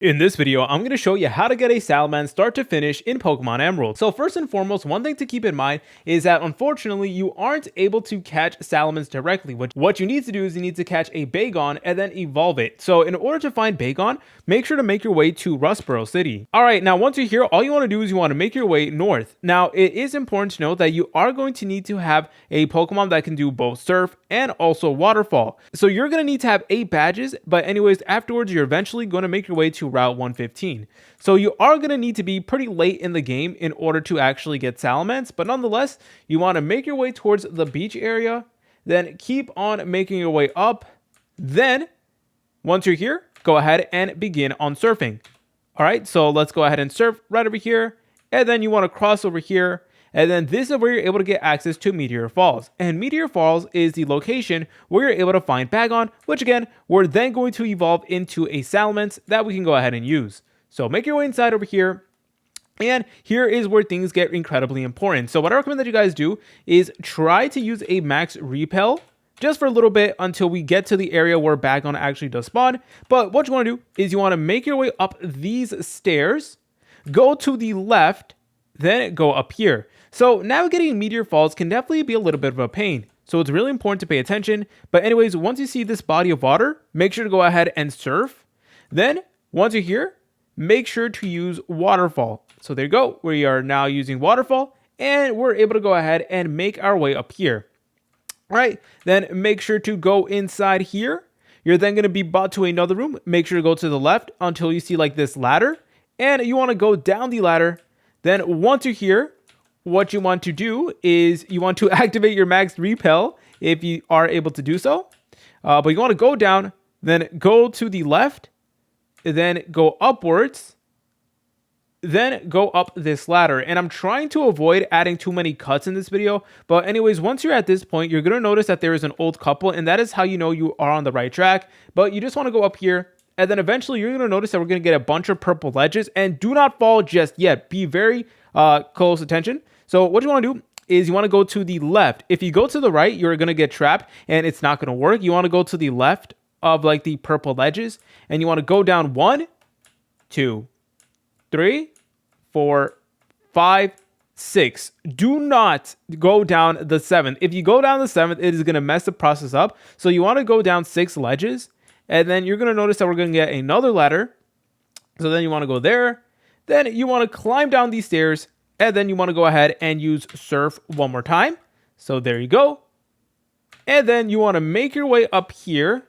In this video, I'm going to show you how to get a Salamence start to finish in Pokemon Emerald. So first and foremost, one thing to keep in mind is that unfortunately you aren't able to catch Salamence directly. What you need to do is you need to catch a Bagon and then evolve it. So in order to find Bagon, make sure to make your way to Rustboro City. Alright, now once you're here, all you want to do is you want to make your way north. Now it is important to note that you are going to need to have a Pokemon that can do both Surf and also Waterfall. So you're going to need to have 8 badges, but anyways, afterwards you're eventually going to make your way to Route 115. So you are going to need to be pretty late in the game in order to actually get Salamence, but nonetheless, you want to make your way towards the beach area, then keep on making your way up. Then, once you're here, go ahead and begin on surfing. All right, so let's go ahead and surf right over here, and then you want to cross over here, and then this is where you're able to get access to Meteor Falls. And Meteor Falls is the location where you're able to find Bagon, which again, we're then going to evolve into a Salamence that we can go ahead and use. So make your way inside over here. And here is where things get incredibly important. So what I recommend that you guys do is try to use a max repel just for a little bit until we get to the area where Bagon actually does spawn. But what you want to do is you want to make your way up these stairs, go to the left, then go up here. So navigating Meteor Falls can definitely be a little bit of a pain. So it's really important to pay attention. But anyways, once you see this body of water, make sure to go ahead and surf. Then once you're here, make sure to use Waterfall. So there you go. We are now using Waterfall and we're able to go ahead and make our way up here. All right, then make sure to go inside here. You're then going to be brought to another room. Make sure to go to the left until you see like this ladder. And you want to go down the ladder. Then once you're here, what you want to do is you want to activate your max repel if you are able to do so. But you want to go down, then go to the left, then go upwards, then go up this ladder. And I'm trying to avoid adding too many cuts in this video. But anyways, once you're at this point, you're going to notice that there is an old couple, and that is how you know you are on the right track. But you just want to go up here. And then eventually you're going to notice that we're going to get a bunch of purple ledges, and do not fall just yet. Be very close attention. So what you want to do is you want to go to the left. If you go to the right, you're going to get trapped and it's not going to work. You want to go to the left of like the purple ledges, and you want to go down 1, 2, 3, 4, 5, 6. Do not go down the 7th. If you go down the 7th, it is going to mess the process up. So you want to go down 6 ledges. And then you're going to notice that we're going to get another ladder. So then you want to go there. Then you want to climb down these stairs. And then you want to go ahead and use Surf one more time. So there you go. And then you want to make your way up here.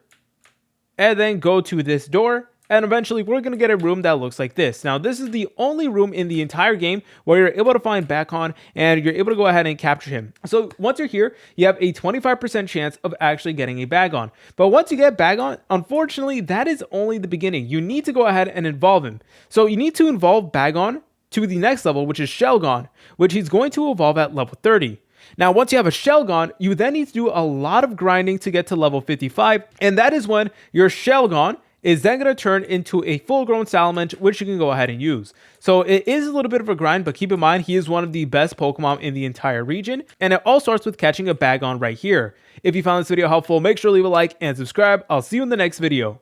And then go to this door. And eventually we're going to get a room that looks like this. Now this is the only room in the entire game where you're able to find Bagon and you're able to go ahead and capture him. So once you're here, you have a 25% chance of actually getting a Bagon. But once you get Bagon, unfortunately, that is only the beginning. You need to go ahead and evolve him. So you need to evolve Bagon to the next level, which is Shelgon, which he's going to evolve at level 30. Now, once you have a Shelgon, you then need to do a lot of grinding to get to level 55. And that is when your Shelgon is then going to turn into a full-grown Salamence, which you can go ahead and use. So it is a little bit of a grind, but keep in mind, he is one of the best Pokemon in the entire region, and it all starts with catching a Bagon right here. If you found this video helpful, make sure to leave a like and subscribe. I'll see you in the next video.